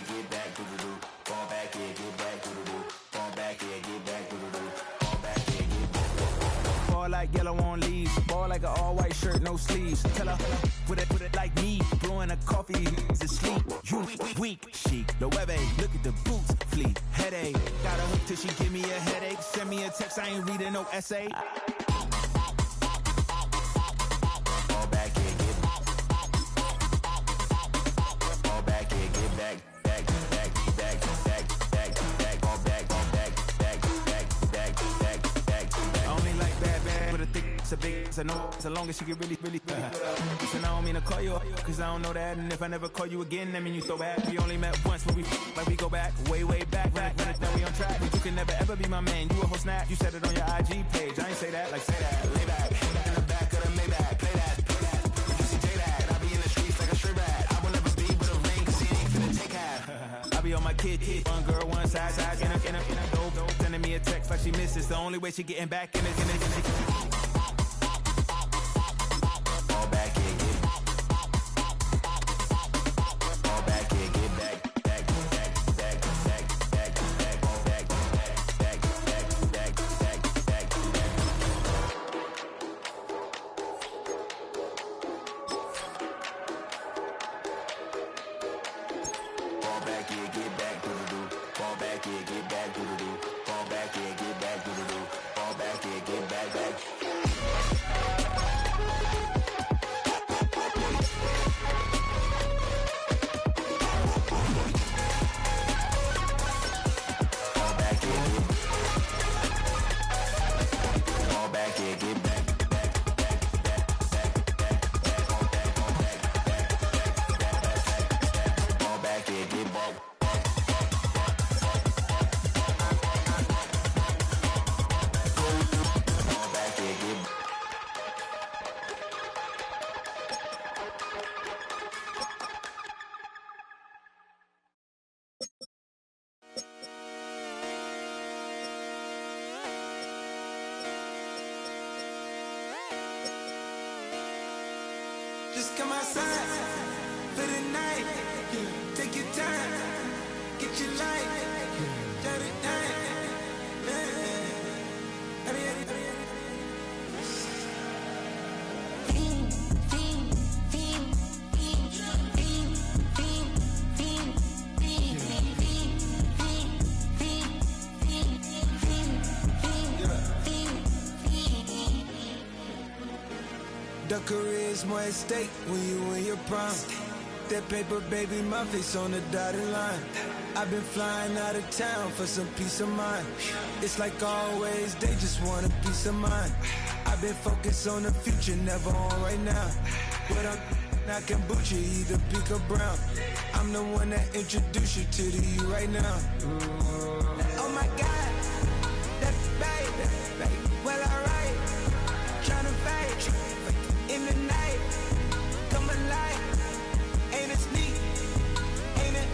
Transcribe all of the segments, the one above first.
get back, doo-doo-doo. Fall back, yeah, get back, doo-doo-doo. Fall back, yeah, get back, doo-doo-doo. Fall back, yeah, get back. Ball like yellow on leaves. Ball like an all-white shirt, no sleeves. Tell her, put it like me. Blowing a coffee, he's asleep. You weak, chic. Lo bebe, look at the boots, fleet. Headache, got a hook till she give me a headache. Send me a text, I ain't reading no essay. Fall back, yeah, get back. Fall back, yeah, get back. Back, back, back, back, back, back. Fall back, back, back, back, back, back, back. I only like bad, but a thick, it's a big, it's a no. So long as she get really Listen, I don't mean to call you up, cause I don't know that. And if I never call you again, that mean you throw back. We only met once, but we like we go back, way back. When it's done, we on track. But you can never ever be my man. You a whole snap, you said it on your IG page. I ain't say that, like say that. Lay back, in the back of the Maybach. Play that. You see J that. I be in the streets like a stray rat. I will never be with a ring, cause he ain't finna take half. I be on my kid, one girl, one side, in a dope. Sending me a text like she misses. The only way she getting back in it. Fall back, yeah, get back. Fall back, yeah, get back. Back, back, back, back, back, back. Fall back, back, back, back, back, back, back. Fall back, yeah, get back, doo-doo-doo. Fall back, yeah, get back, doo-doo-doo. Fall back, yeah, get back, doo-doo-doo. Fall back, yeah, get back, back. Just come outside for the night. Take your time, get your light. Shut it down. The career's more at stake when you in your prime. That paper, baby, my face on the dotted line. I've been flying out of town for some peace of mind. It's like always, they just want a peace of mind. I've been focused on the future, never on right now. But I can boot you either pink or brown. I'm the one that introduced you to the you right now. Oh my God, that's baby. Well, alright, tryna fight in the night, come alive. Ain't it sneak? Ain't it?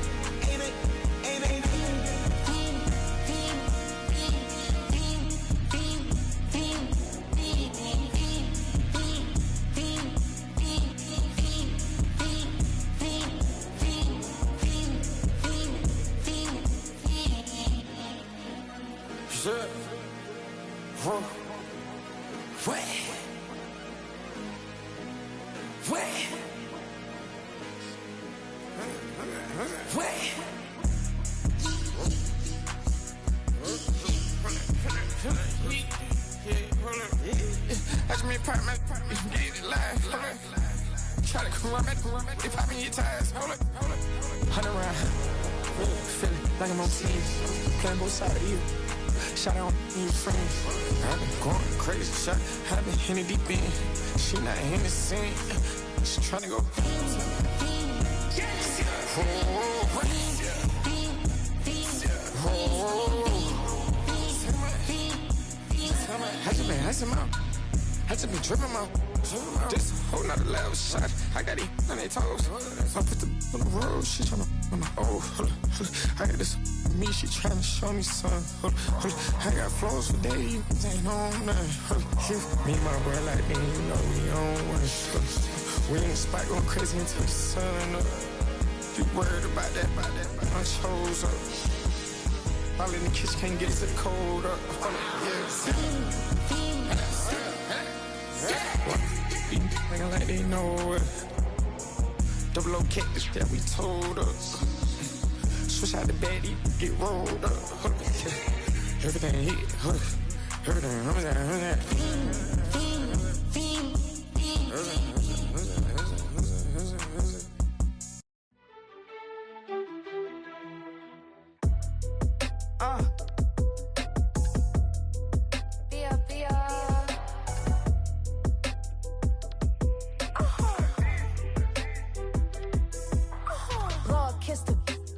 Sure. Whoa. Wait. That's me, partner. Get it live. Try to come on back. They popping your tires. Hold it. 100 round. Feeling like I'm on TV. Playing both sides of you. Shot on your friends. I've been going crazy. Shot. I've been in the deep end. She not in the scene. She tryna go. I just been tripping out. This whole nother level shot. I got it on their toes. I put the on the road. She tryna. I got this me. She tryna show me something. I got flows for days. Ain't on nothing. Me and my bro like me. You know we on one. We in the spot going crazy until the sun up. You worried about that, my chose up. All in the kitchen can't get it cold up. Nigga like they know it. Double O cactus that we told us. Switch out the bed, get rolled up. Everything hit, everything.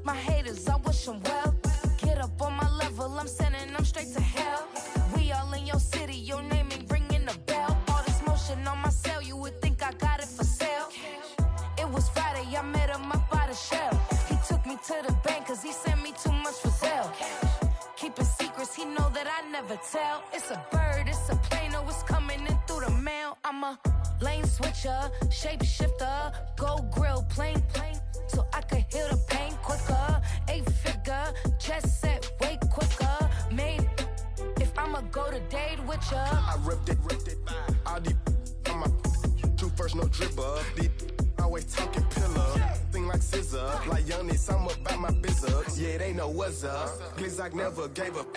My haters, I wish them well. Get up on my level, I'm sending them straight to hell. We all in your city, your name ain't ringing the bell. All this motion on my cell, you would think I got it for sale. It was Friday, I met him up by the shell. He took me to the bank, cause he sent me too much for sale. Keeping secrets, he know that I never tell. It's a bird, it's a plane, oh, it's coming in through the mail. I'm a lane switcher, shapeshifter, gold grill, plain, so I could heal the pain quicker. 8-figure, jet set, way quicker. Made, if I'ma go to date with ya. I ripped it. All these on my two first, no dribble. These always talking pillar. Thing like scissor. Like youngest, I'm about my business. Yeah, they know what's up. Glizzock never gave up.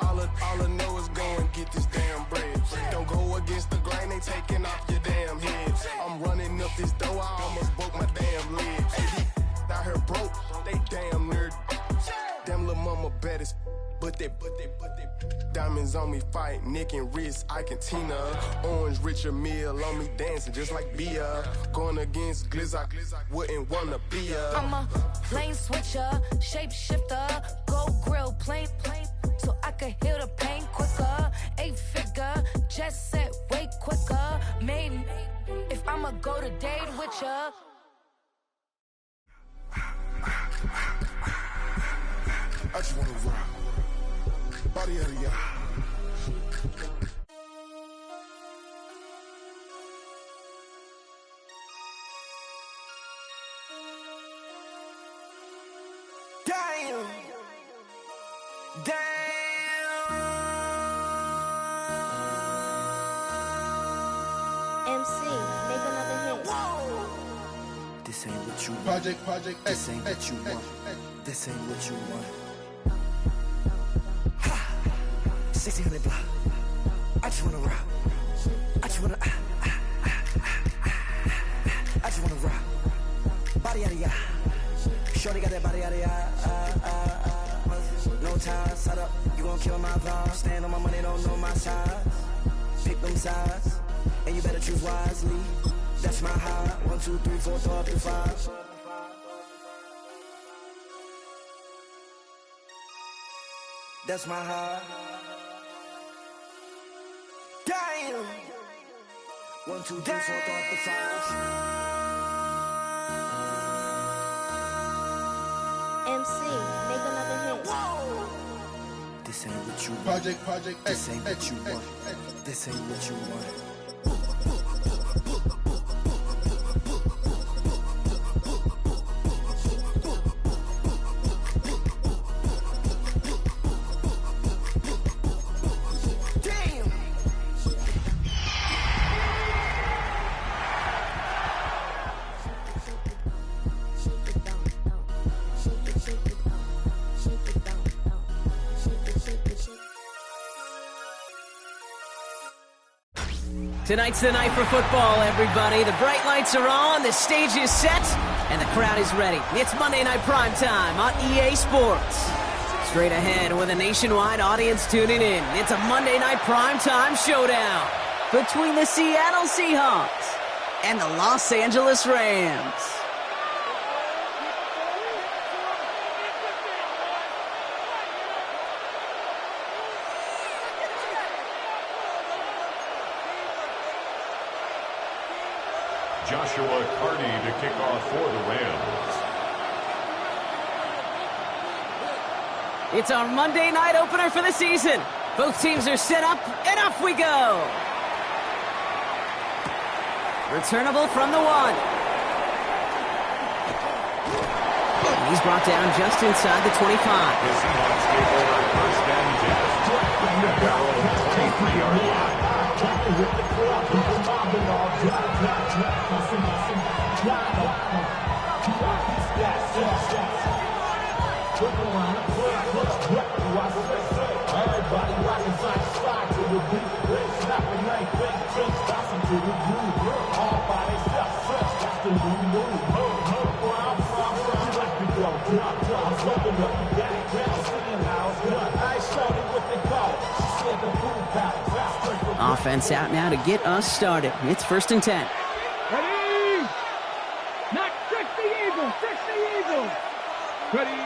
All I know is go and get this damn bread. Don't go against the grain, they taking off your damn head. I'm running up this door, I almost broke my damn leg. Out here broke, they damn nerd. Damn little mama bad as but they diamonds on me fight, neck and wrist, I can Tina. Orange Richard Mill on me dancing just like Bia. Going against Glizzock, wouldn't wanna be a. I'm a lane switcher, shapeshifter, gold grill, plain, so I could heal the pain quicker. 8-figure, jet set, way quicker. Made, if I'ma go to date with ya. I just wanna rock. Body area. Damn. MC, make another hit. This ain't what you want. Project. This ain't what you want. This ain't what you want. 1600 block. I just wanna rock. I just wanna I just wanna rock. Body out of ya. Shorty got that body out of ya. No time, set up. You gon' kill my vibe. Stand on my money, don't know my size. Pick them sides, and you better choose wisely. That's my high. 1, 2, 3, 4, 5. That's my high. Damn. 1, 2, 3, 4, 5. MC, make another hit. This ain't what you want. Project. This ain't what you want. This ain't what you want. Tonight's the night for football, everybody. The bright lights are on, the stage is set, and the crowd is ready. It's Monday Night Primetime on EA Sports. Straight ahead with a nationwide audience tuning in, it's a Monday Night Primetime showdown between the Seattle Seahawks and the Los Angeles Rams. Joshua Carney to kick off for the Rams. It's our Monday night opener for the season. Both teams are set up, and off we go. Returnable from the 1. He's brought down just inside the 25. The Seahawks take over first and 10 from their own 23-yard line. Offense out now to get us started. It's first and 10. Ready? Not 60 Eagles, 60 Eagles. Ready?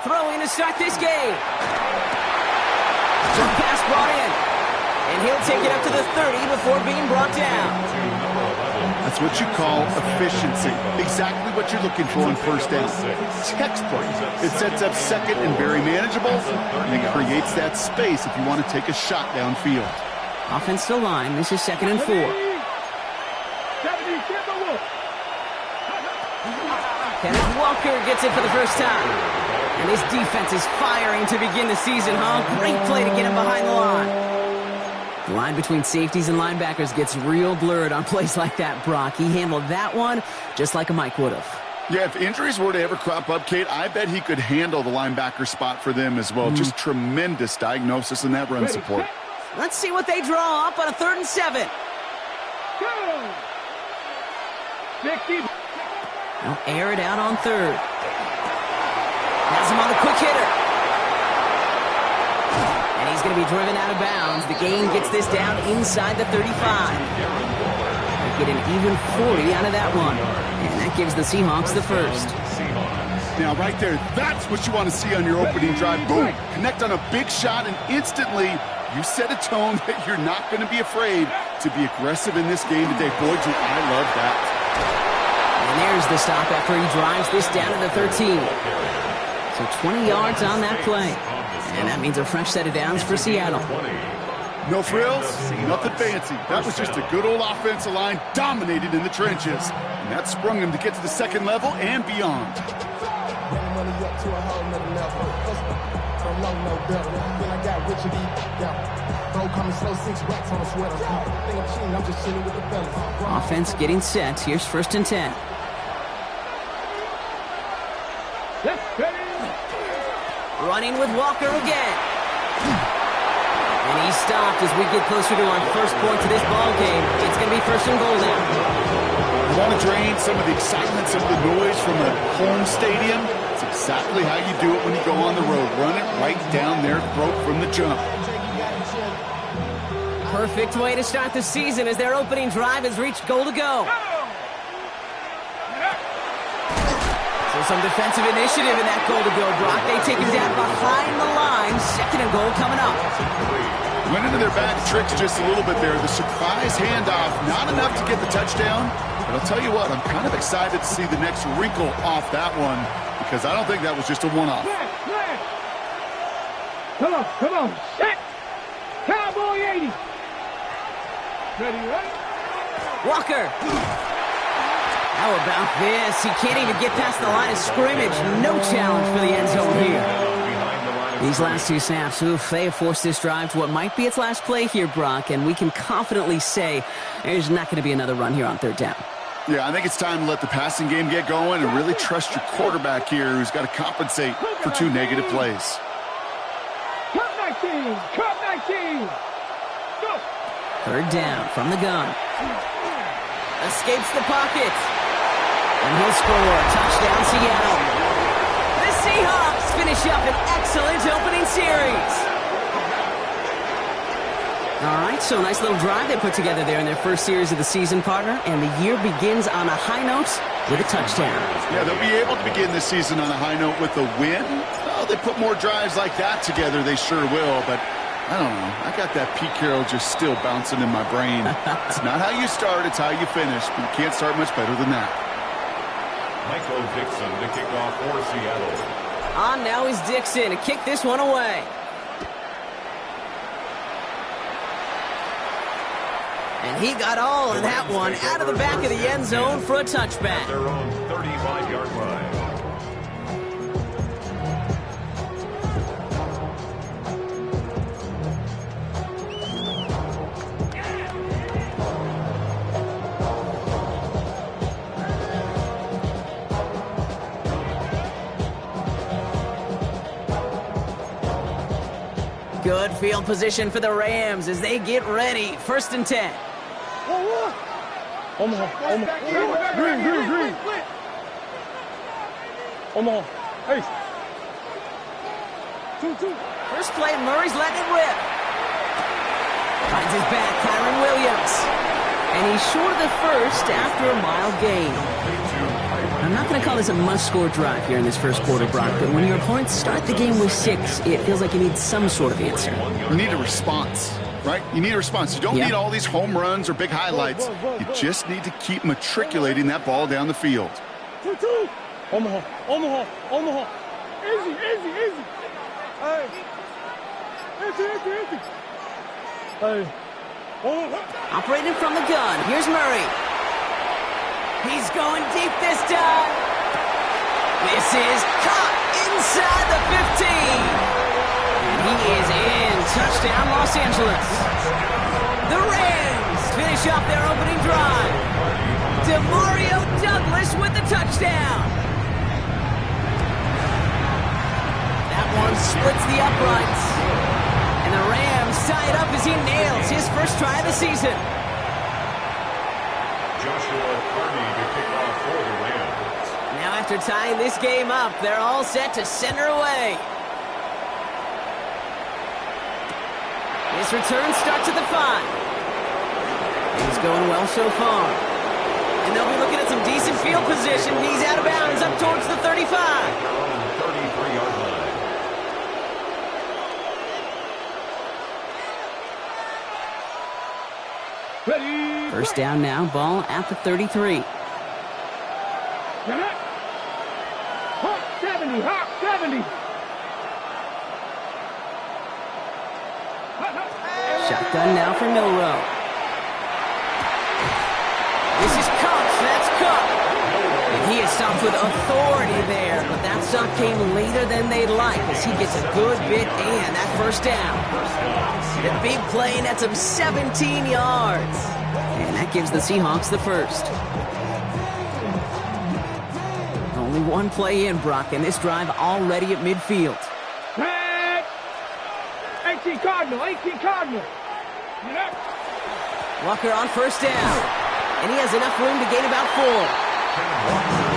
Throwing to start this game. Jump pass brought in. And he'll take it up to the 30 before being brought down. That's what you call efficiency. Exactly what you're looking for in first down. Textbook. It sets up second and very manageable, and it creates that space if you want to take a shot downfield. Offense to line. This is second and 4. Kenneth Walker gets it for the first time. And his defense is firing to begin the season, huh? Great play to get him behind the line. The line between safeties and linebackers gets real blurred on plays like that, Brock. He handled that one just like a Mike would have. Yeah, if injuries were to ever crop up, Kate, I bet he could handle the linebacker spot for them as well. Just tremendous diagnosis in that run support. Let's see what they draw up on a 3rd and 7. Go! 60. They'll air it out on 3rd. Has him on the quick hitter. And he's going to be driven out of bounds. The gain gets this down inside the 35. They get an even 40 out of that one. And that gives the Seahawks the first. Now, right there, that's what you want to see on your opening drive. Boom! Connect on a big shot, and instantly you set a tone that you're not going to be afraid to be aggressive in this game today. Boy, do I love that. And there's the stop after he drives this down to the 13. So 20 yards on that play. And that means a fresh set of downs for Seattle. No frills, nothing fancy. That was just a good old offensive line dominated in the trenches. And that sprung them to get to the second level and beyond. Offense getting set. Here's first and 10. Running with Walker again. And he's stopped as we get closer to our first point to this ball game. It's going to be first and goal now. You want to drain some of the excitement, some of the noise from a home stadium? It's exactly how you do it when you go on the road. Run it right down their throat from the jump. Perfect way to start the season as their opening drive has reached goal to go. So some defensive initiative in that goal to go, Brock. They take him down behind the line. Second and goal coming up. Went into their bag of tricks just a little bit there. The surprise handoff, not enough to get the touchdown. But I'll tell you what, I'm kind of excited to see the next wrinkle off that one because I don't think that was just a one-off. Come on. Set. Cowboy 80. Ready? Walker. How about this? He can't even get past the line of scrimmage. No challenge for the end zone here. These last two snaps, they have forced this drive to what might be its last play here, Brock, and we can confidently say there's not going to be another run here on 3rd down. Yeah, I think it's time to let the passing game get going and really trust your quarterback here who's got to compensate for 2 negative plays. Cut 19! Cut 19! Go! 3rd down from the gun. Escapes the pocket. And he'll score. Touchdown, Seattle. The Seahawks finish up an excellent opening series. All right, so nice little drive they put together there in their first series of the season, partner. And the year begins on a high note with a touchdown. Yeah, they'll be able to begin this season on a high note with a win. Oh, they put more drives like that together, they sure will. But I don't know. I got that Pete Carroll just still bouncing in my brain. It's not how you start, it's how you finish. But you can't start much better than that. Michael Dixon to kick off for Seattle. On now is Dixon to kick this one away. And he got all of that one out of the back of the end zone for a touchback. Their own 35-yard line. Good field position for the Rams as they get ready. 1st and 10. Omaha. Green. Omaha. Hey. 2. First play, Murray's letting it rip. Finds his back, Kyron Williams. And he's short of the first after a mile gain. I'm not going to call this a must-score drive here in this first quarter, Brock, but when your opponents start the game with 6, it feels like you need some sort of answer. You need a response, right? You need a response. You don't need all these home runs or big highlights. You just need to keep matriculating that ball down the field. 2. Omaha. Easy. Hey. Easy. Hey. Operating from the gun. Here's Murray. He's going deep this time. This is caught inside the 15. And he is in. Touchdown, Los Angeles. The Rams finish off their opening drive. Demario Douglas with the touchdown. That one splits the uprights. And the Rams tie it up as he nails his first try of the season. Joshua Carney to kick off for the Rams. Now after tying this game up, they're all set to send her away. This return starts at the 5. He's going well so far. And they'll be looking at some decent field position. He's out of bounds up towards the 35. 33-yard line. Ready. First down now, ball at the 33. Hawk 70. Shotgun now for Milrow. This is Cox. That's Cook. And he is stopped with authority there, but that stop came later than they'd like as he gets a good bit and that first down. The big play nets him 17 yards. And that gives the Seahawks the first. Only one play in, Brock, and this drive already at midfield. Red. 18 Cardinal. Walker on first down. And he has enough room to gain about 4.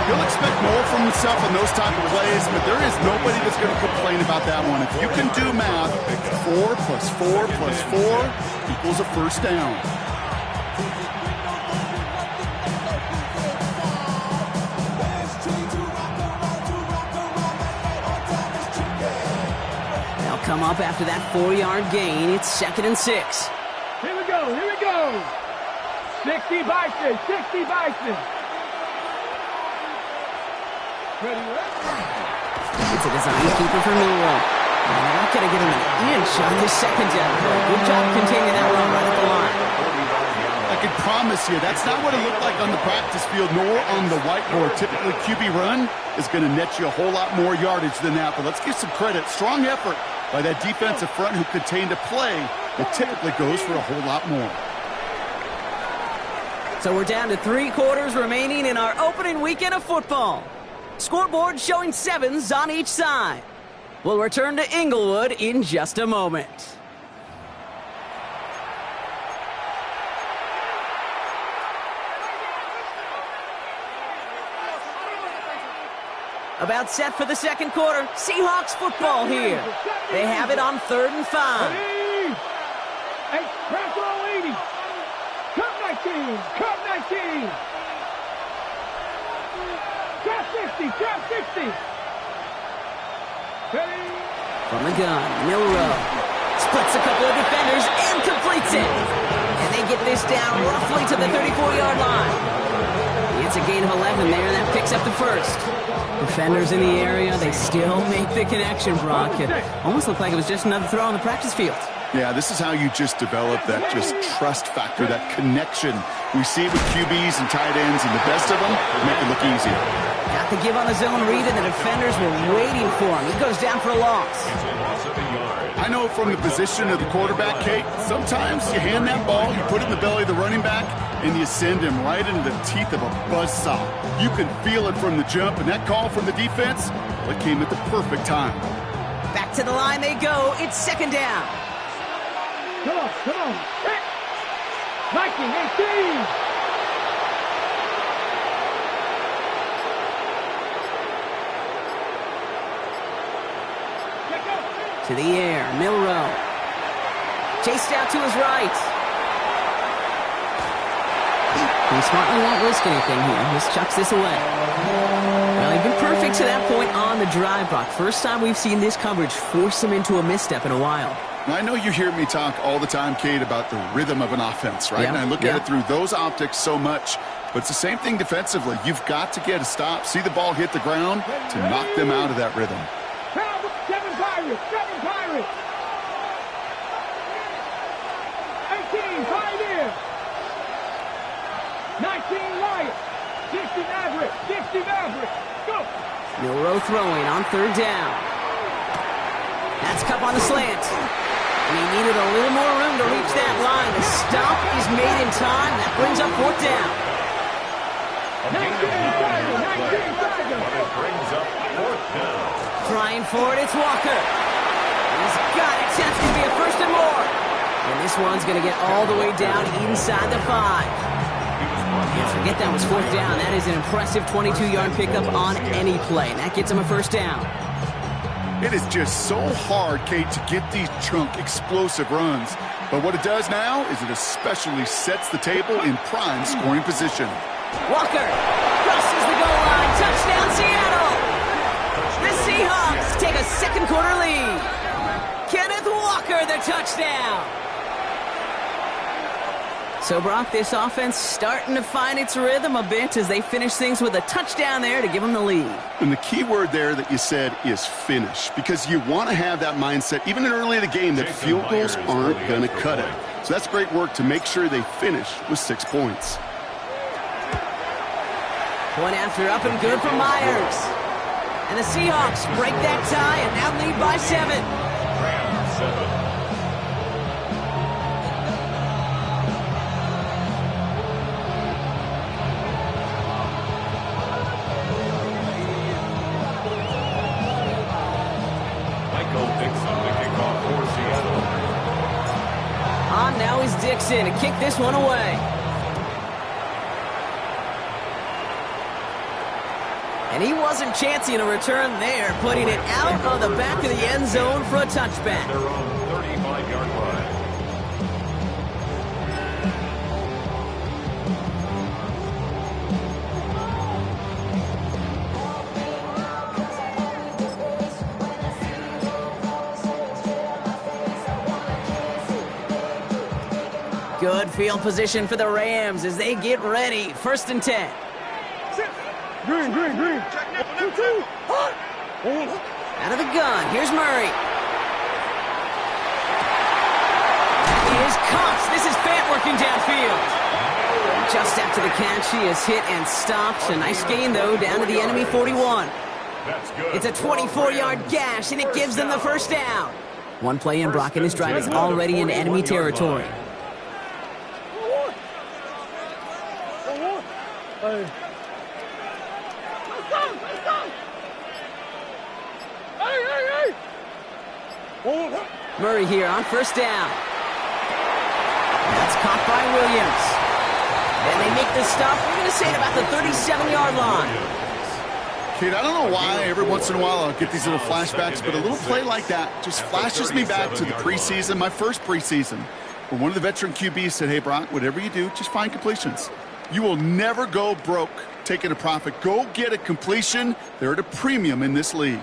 You'll expect more from himself on those type of plays, but there is nobody that's going to complain about that one. If you can do math, 4 plus 4 plus 4 equals a first down. They'll come up after that 4-yard gain. It's 2nd and 6. Here we go. 60 Bison. Ready. It's a design keeper for Milrow. And they're not going to get him an inch on this second down. Good job containing that run right at the line. I can promise you, that's not what it looked like on the practice field, nor on the whiteboard. Typically, QB run is going to net you a whole lot more yardage than that. But let's give some credit. Strong effort by that defensive front who contained a play that typically goes for a whole lot more. So we're down to 3 quarters remaining in our opening weekend of football. Scoreboard showing 7s on each side. We'll return to Inglewood in just a moment. About set for the second quarter. Seahawks football here. They have it on 3rd and 5. Hey, press all 80. Cut 19. Trap 60. Ready. From the gun, Milrow splits a couple of defenders and completes it. And they get this down roughly to the 34-yard line. It's a gain of 11 there, and that picks up the first. Defenders in the area, they still make the connection, Brock. It almost looked like it was just another throw on the practice field. Yeah, this is how you just develop that just trust factor, that connection. We see it with QBs and tight ends, and the best of them make it look easier. Got the give on the zone read, and the defenders were waiting for him. He goes down for a loss. I know from the position of the quarterback, Kate, sometimes you hand that ball, you put it in the belly of the running back, and you send him right into the teeth of a buzzsaw. You can feel it from the jump, and that call from the defense, it came at the perfect time. Back to the line they go. It's second down. Come on, come on. 19, 18. To the air, Milrow. Chased out to his right. He smartly won't risk anything here. Just chucks this away. Well, he's been perfect to that point on the drive, Brock. First time we've seen this coverage force him into a misstep in a while. Now, I know you hear me talk all the time, Kate, about the rhythm of an offense, right? And I look at it through those optics so much. But it's the same thing defensively. You've got to get a stop, see the ball hit the ground to knock them out of that rhythm. 7 Pirates, 7 Pirates. 18, fight in. 19 Lions. 60 Mavericks, 60 Mavericks. Go. Milrow throwing on third down. That's Cup on the slant. And he needed a little more room to reach that line. The stop is made in time. That brings up fourth down. 19 brings up fourth down. Trying for it, it's Walker. He's got it. That's going to be a first and more. And this one's going to get all the way down inside the 5. And forget that was fourth down. That is an impressive 22-yard pickup on any play. And that gets him a first down. It is just so hard, Kate, to get these chunk, explosive runs. But what it does now is it especially sets the table in prime scoring position. Walker crosses the goal line. Touchdown, Seattle. The Seahawks take a second quarter lead. Kenneth Walker, the touchdown. So, Brock, this offense starting to find its rhythm a bit as they finish things with a touchdown there to give them the lead. And the key word there that you said is finish, because you want to have that mindset, even early in the game, that field goals aren't going to cut it. So that's great work to make sure they finish with 6 points. Point after up and good for Myers. And the Seahawks break that tie and now lead by 7. Rams 7. On now is Dixon to kick this one away. And he wasn't chancing a return there, putting it out on the back of the end zone for a touchback. They're on 35-yard line. Good field position for the Rams as they get ready. First and 10. Green. Out of the gun, here's Murray. He is caught. This is Fant working downfield. Just after the catch, he is hit and stopped. A nice gain, though, down to the enemy 41. It's a 24-yard gash, and it gives them the first down. One play in, Brock, and this drive is already in enemy territory. Murray here on first down. That's caught by Williams. And they make the stop. We're going to say at about the 37-yard line. Kate, I don't know why every once in a while I'll get these little flashbacks, but a little play like that just flashes me back to the preseason, my first preseason, where one of the veteran QBs said, hey, Brock, whatever you do, just find completions. You will never go broke taking a profit. Go get a completion. They're at a premium in this league.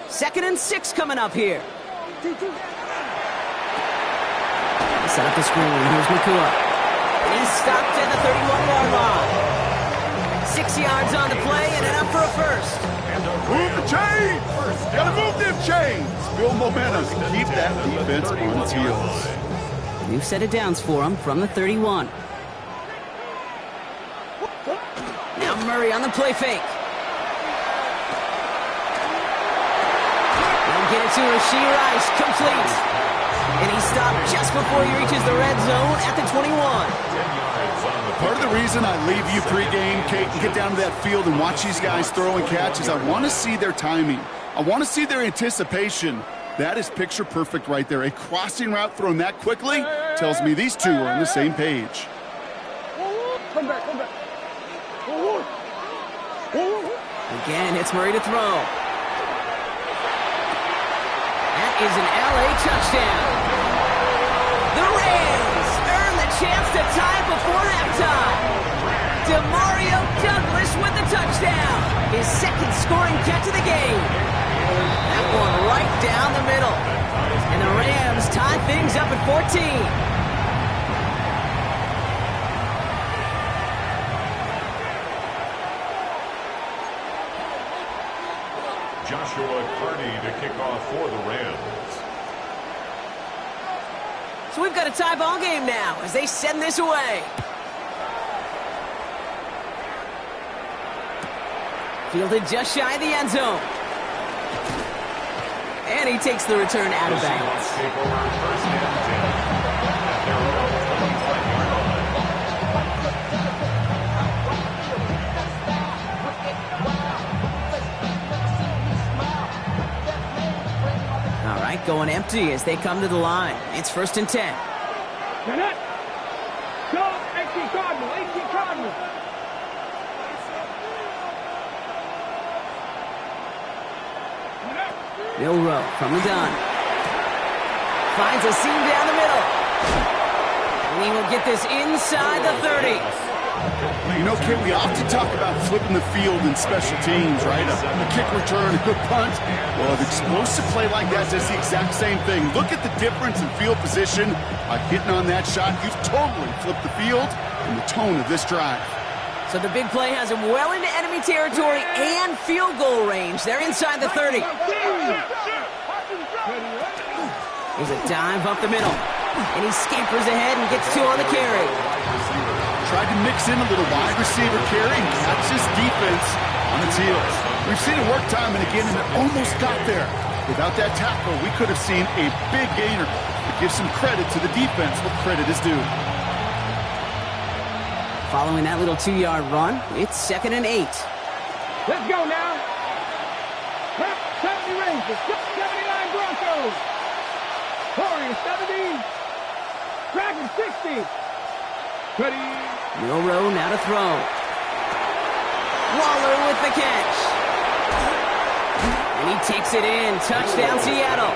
2nd and 6 coming up here. Set up the screen. Here's Nakua. He's stopped at the 31-yard line. 6 yards on the play and enough for a first. Move the chains! Gotta move them chains! Build momentum. Keep that defense on its heels. New set of downs for him from the 31. Now Murray on the play fake. They'll get it to Rashee Rice. Complete. And he stopped just before he reaches the red zone at the 21. Part of the reason I leave you pregame, Kate, and get down to that field and watch these guys throw and catch is I want to see their timing. I want to see their anticipation. That is picture perfect right there. A crossing route thrown that quickly tells me these two are on the same page. Come back. Again, it's Murray to throw. That is an LA touchdown. The Rams earn the chance to tie before halftime. Demario Douglas with the touchdown. His second scoring catch of the game. That one right down the middle. And the Rams tie things up at 14. Joshua Carney to kick off for the Rams. So we've got a tie ball game now as they send this away. Fielded just shy of the end zone. And he takes the return out of bounds. Take over first and 10 at their own 25-yard line. All right, going empty as they come to the line. It's 1st and 10. Go, 18 Cardinal. Milrow from the gun. Finds a seam down the middle. And he will get this inside the 30. You know, Kate, we often talk about flipping the field in special teams, right? A kick return, a good punt. Well, an explosive play like that does the exact same thing. Look at the difference in field position. By hitting on that shot, you've totally flipped the field and the tone of this drive. So the big play has him well into enemy territory and field goal range. They're inside the 30. There's a dive up the middle. And he scampers ahead and gets 2 on the carry. Tried to mix in a little wide receiver carry and catches defense on its heels. We've seen it work time and again, and it almost got there. Without that tackle, we could have seen a big gainer. But give some credit to the defense where credit is due. Following that little 2-yard run, it's 2nd and 8. Let's go now. 70 Rangers, 79 Broncos. Warriors 70. Dragons 60. Ready. Milrow now to throw. Waller with the catch. And he takes it in. Touchdown Seattle.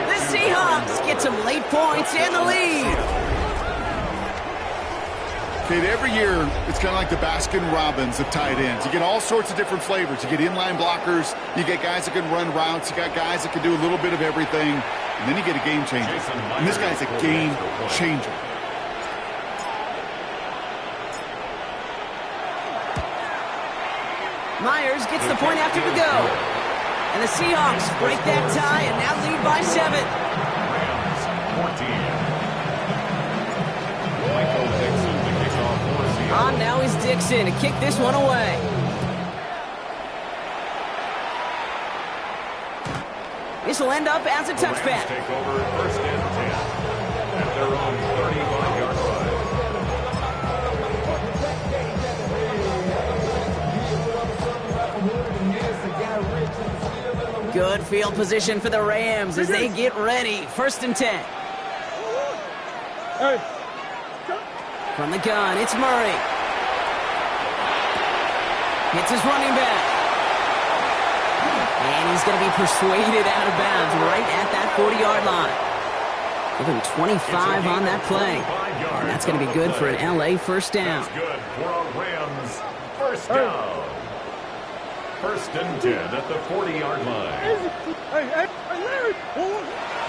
The Seahawks get some late points and the lead. Okay, every year, it's kind of like the Baskin-Robbins of tight ends. You get all sorts of different flavors. You get inline blockers. You get guys that can run routes. You got guys that can do a little bit of everything. And then you get a game changer. And this guy's a game changer. Myers gets the point after the go. And the Seahawks break that tie and now lead by 7. Rams 14. Michael Dixon to kick off for Seattle. On now is Dixon to kick this one away. This will end up as a touchback. Take over 1st and 10 at their own 35-yard line. Good field position for the Rams as they get ready. 1st and 10. From the gun, it's Murray. Hits his running back. And he's going to be persuaded out of bounds right at that 40-yard line. Give him 25 on that play. And that's going to be good for an LA first down. That's good for a Rams first down. 1st and 10 at the 40-yard line.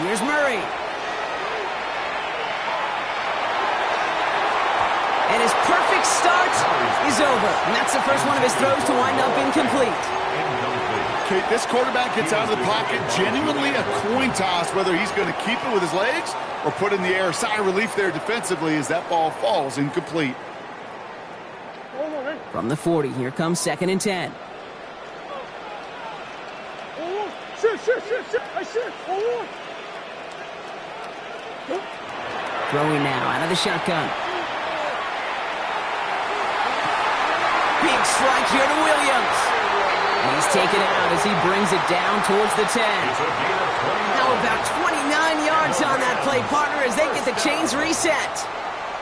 Here's Murray. And his perfect start is over. And that's the first one of his throws to wind up incomplete. Okay, this quarterback gets out of the pocket, genuinely a coin toss, whether he's going to keep it with his legs or put it in the air. Sigh of relief there defensively as that ball falls incomplete. From the 40, here comes 2nd and 10. Throwing now out of the shotgun. Big strike here to Williams. And He's taken out as he brings it down towards the 10. How about 29 yards on that play, partner, as they get the chains reset?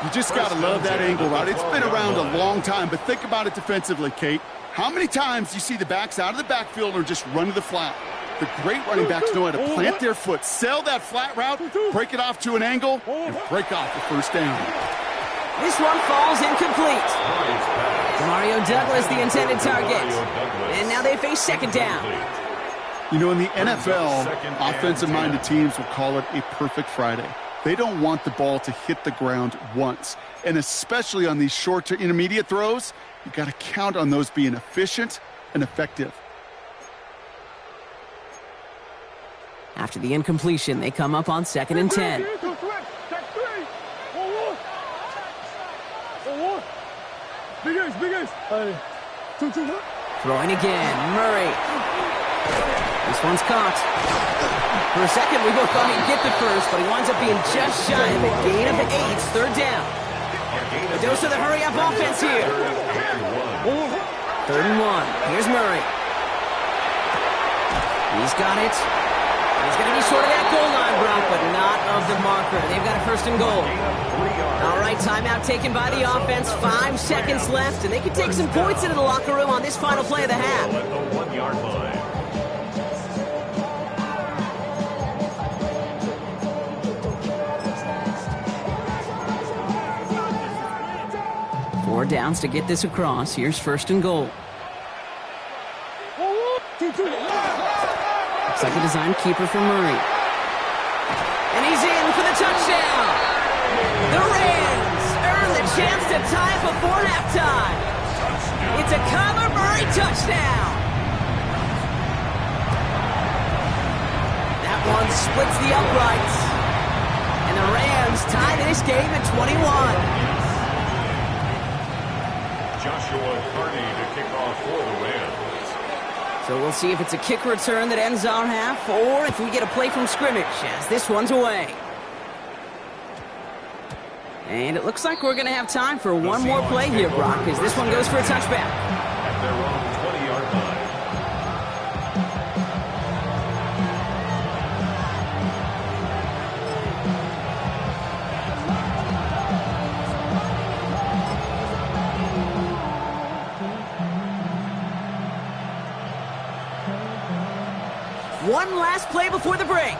You just got to love that angle, right? It's been around a long time, but think about it defensively, Kate. How many times do you see the backs out of the backfield or just run to the flat? The great running backs know how to plant their foot, sell that flat route, break it off to an angle, and break off the first down. This one falls incomplete. Mario Douglas, the intended target. And now they face second down. You know, in the NFL, offensive-minded teams will call it a perfect Friday. They don't want the ball to hit the ground once. And especially on these short to intermediate throws, you got to count on those being efficient and effective. After the incompletion, they come up on 2nd and 10. Throwing again, Murray. This one's caught. For a second, we both thought he'd get the first, but he winds up being just shy of a gain of 8. Third down. A dose of the hurry-up offense here. 3rd and 1. Here's Murray. He's got it. He's going to be short of that goal line, Brock, but not of the marker. They've got a 1st and goal. All right, timeout taken by the offense. 5 seconds left, and they can take some points into the locker room on this final play of the half. At the 1-yard line. Four downs to get this across. Here's 1st and goal. Looks like a design keeper for Murray. And he's in for the touchdown. The Rams earn the chance to tie it before halftime. It's a Kyler Murray touchdown. That one splits the uprights. And the Rams tie this game at 21. Joshua Carney to kick off for the Rams. So we'll see if it's a kick return that ends our half, or if we get a play from scrimmage, as this one's away. And it looks like we're going to have time for one more play here, Brock, as this one goes for a touchback. At their own 20-yard line. One last play before the break.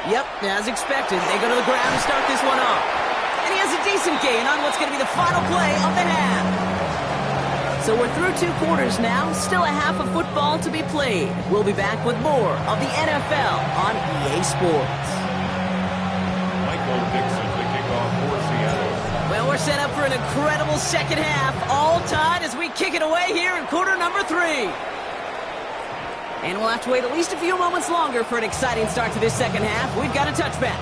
Yep, as expected, they go to the ground to start this one off. And he has a decent gain on what's going to be the final play of the half. So we're through 2 quarters now, still a half of football to be played. We'll be back with more of the NFL on EA Sports. Michael Dixon to kick off for Seattle. Well, we're set up for an incredible second half, all tied as we kick it away here in quarter number 3. And we'll have to wait at least a few moments longer for an exciting start to this second half. We've got a touchback.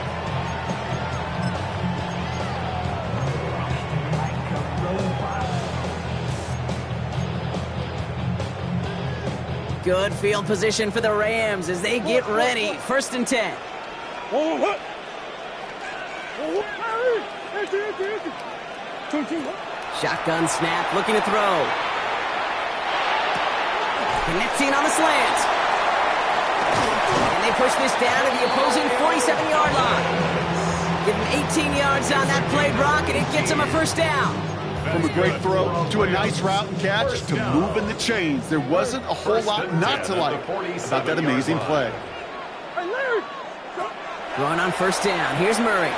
Good field position for the Rams as they get ready. 1st and 10. Shotgun snap, looking to throw. Connecting on the slant. And they push this down to the opposing 47-yard line. Give them 18 yards on that play, Brock, and it gets them a 1st down. From a great throw to a nice route and catch to moving the chains, there wasn't a whole lot not to like about that amazing play. Going on 1st down. Here's Murray.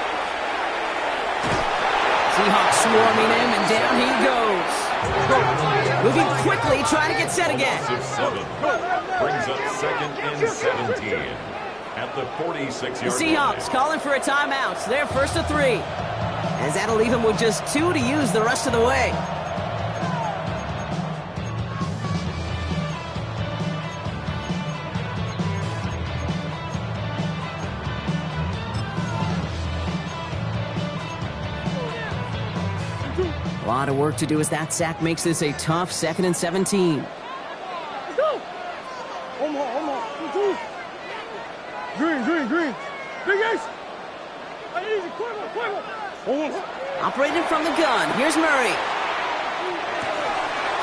Seahawks swarming him, and down he goes. Moving quickly, trying to get set again. Brings up 2nd and 17 at the 46-yard line. The Seahawks calling for a timeout. They're 1st and 3. As that'll leave them with just 2 to use the rest of the way. A lot of work to do as that sack makes this a tough 2nd and 17. Green. Big Ace. Operating from the gun. Here's Murray.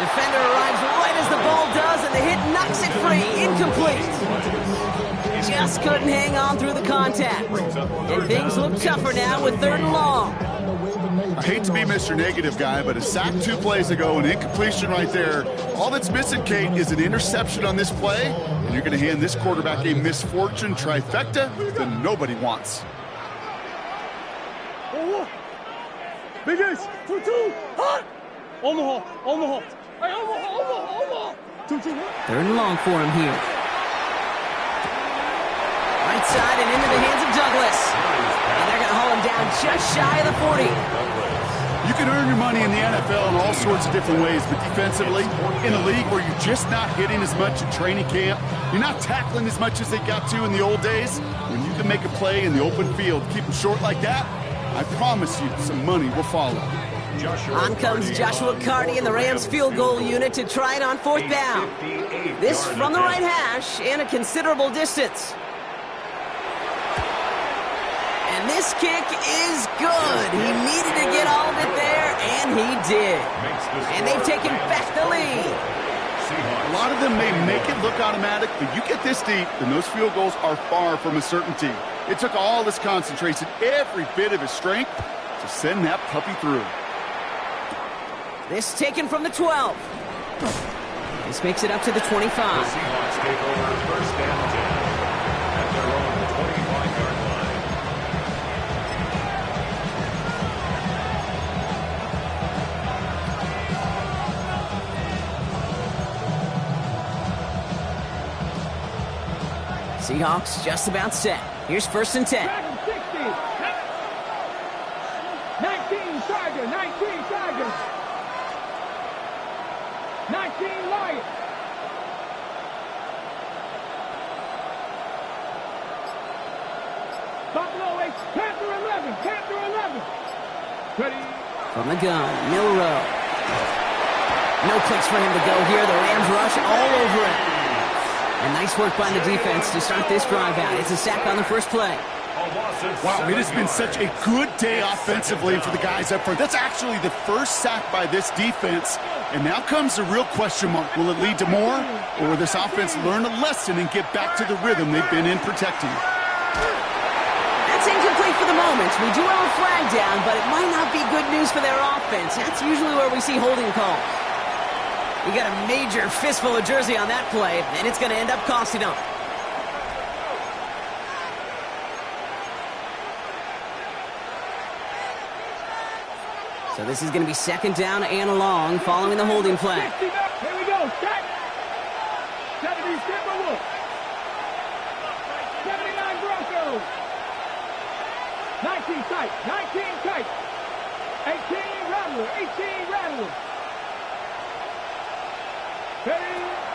Defender arrives right as the ball does, and the hit knocks it free. Incomplete. Just couldn't hang on through the contact. And things look tougher now with 3rd and long. I hate to be Mr. Negative guy, but a sack 2 plays ago, an incompletion right there. All that's missing, Kate, is an interception on this play, and you're going to hand this quarterback a misfortune trifecta that nobody wants. Big Ace, 2-2, hot! On the hole, on the hole. Hey, on the hole, on the hole, on the hole. 2-2, what? 3rd and long for him here. Right side and into the hands of Douglas. And they're going to haul him down just shy of the 40. You can earn your money in the NFL in all sorts of different ways, but defensively, in a league where you're just not hitting as much in training camp, you're not tackling as much as they got to in the old days, when you can make a play in the open field, keep them short like that, I promise you some money will follow. On comes Joshua Carty in the Rams field goal unit to try it on 4th down. This from the right hash and a considerable distance. And this kick is good. He needed to get all of it there, and he did. And they've taken back the lead. A lot of them may make it look automatic, but you get this deep, and those field goals are far from a certainty. It took all his concentration, every bit of his strength, to send that puppy through. This taken from the 12. This makes it up to the 25. The Seahawks take over 1st and 10 at their own 25-yard line. Seahawks just about set. Here's 1st and 10. 19 Chargers, 19 Chargers. 19 Lions. Buffalo 8, Panther 11, Panther 11. Ready. From the gun, Milrow. No place for him to go here. The Rams rush all over it. And nice work by the defense to start this drive out. It's a sack on the 1st play. Wow, it has been such a good day offensively for the guys up front. That's actually the 1st sack by this defense. And now comes the real question mark. Will it lead to more? Or will this offense learn a lesson and get back to the rhythm they've been in protecting? That's incomplete for the moment. We do have a flag down, but it might not be good news for their offense. That's usually where we see holding calls. You got a major fistful of jersey on that play, and it's going to end up costing them. So this is going to be 2nd down and long following the holding flag. Here we go. Set. 70 Timberwolves. 79 Broncos. 19 tight. 19 tight. 18 Rattler. 18 Rattler.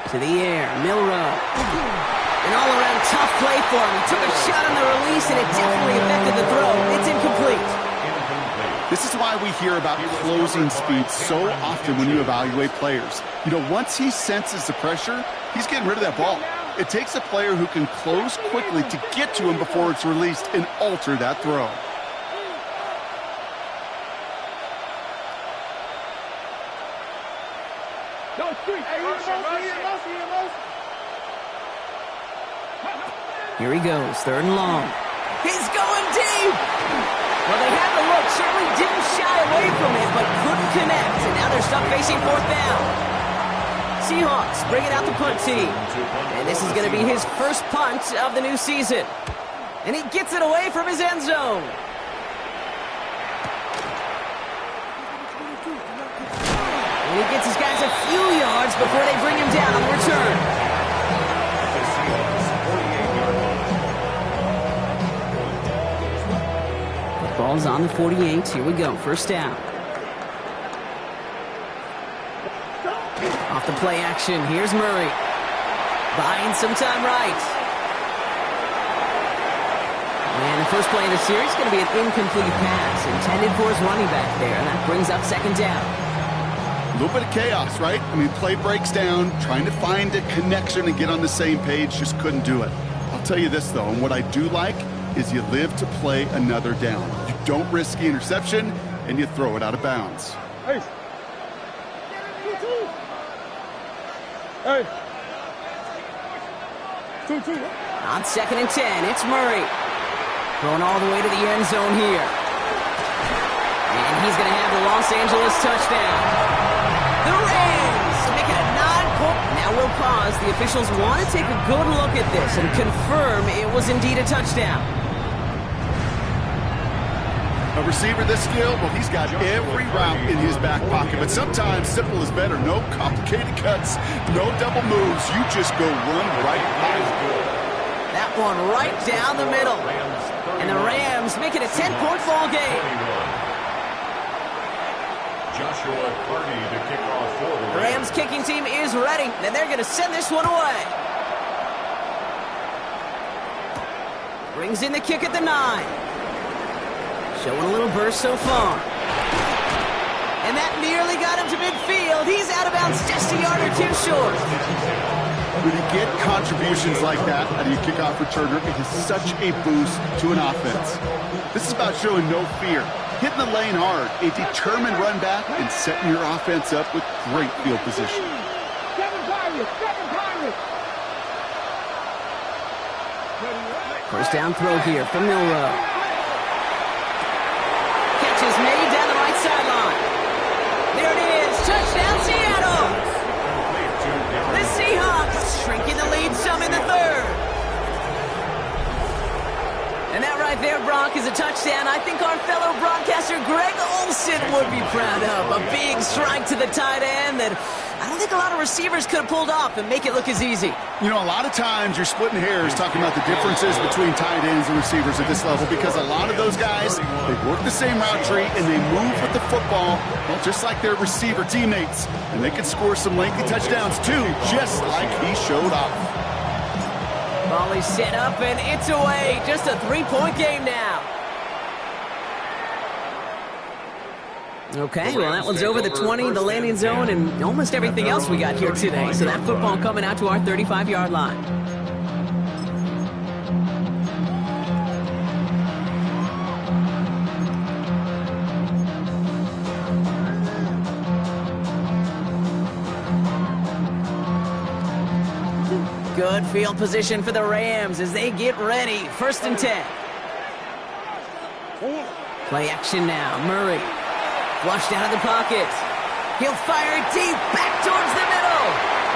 To the air, Milrow. An all-around tough play for him. He took a shot on the release, and it definitely affected the throw. It's incomplete. This is why we hear about closing speed so often when you evaluate players. You know, once he senses the pressure, he's getting rid of that ball. It takes a player who can close quickly to get to him before it's released and alter that throw. Here he goes, 3rd and long. He's going deep! Well, they had the look, certainly didn't shy away from it, but couldn't connect, and now they're stuck facing 4th down. Seahawks bringing out the punt team. And this is going to be his 1st punt of the new season. And he gets it away from his end zone. And he gets his guys a few yards before they bring him down on the return. Ball's on the 48. Here we go. 1st down. Off the play action. Here's Murray. Buying some time right. And the first play of the series is going to be an incomplete pass intended for his running back there. And that brings up 2nd down. A little bit of chaos, right? I mean, play breaks down, trying to find a connection and get on the same page, just couldn't do it. I'll tell you this, though, and what I do like is you live to play another down. You don't risk the interception, and you throw it out of bounds. Hey. Hey. 2-2. On 2nd and 10, it's Murray. Going all the way to the end zone here. And he's going to have the Los Angeles touchdown. The Rams make it a 9-point. Now we'll pause. The officials want to take a good look at this and confirm it was indeed a touchdown. A receiver this skilled, well, he's got every route in his back pocket. But sometimes simple is better. No complicated cuts, no double moves. You just go run right by it. That one right down the middle. And the Rams make it a 10-point ball game. Joshua Carney to kick off for the Rams kicking team is ready, and they're going to send this one away. Brings in the kick at the 9. Showing a little burst so far. And that nearly got him to midfield. He's out of bounds just a yard or two short. When you get contributions like that out of your kickoff returner, it is such a boost to an offense. This is about showing no fear, hitting the lane hard, a determined run back, and setting your offense up with great field position. First down throw here from Milrow. Catch is made down the right sideline. There it is. Touchdown, Seattle. The Seahawks shrinking the lead some in the 3rd. And that right there, Brock, is a touchdown I think our fellow broadcaster Greg Olsen would be proud of. A big strike to the tight end that I don't think a lot of receivers could have pulled off and make it look as easy. You know, a lot of times you're splitting hairs talking about the differences between tight ends and receivers at this level because a lot of those guys, they work the same route tree and they move with the football, well, just like their receiver teammates. And they can score some lengthy touchdowns too, just like he showed off. Ball is set up and it's away. Just a 3-point game now. Okay, well, that one's over the 20, the landing zone, and almost everything else we got here today. So that football coming out to our 35-yard line. Good field position for the Rams as they get ready. 1st and 10. Play action now. Murray. Flushed out of the pocket. He'll fire it deep, back towards the middle.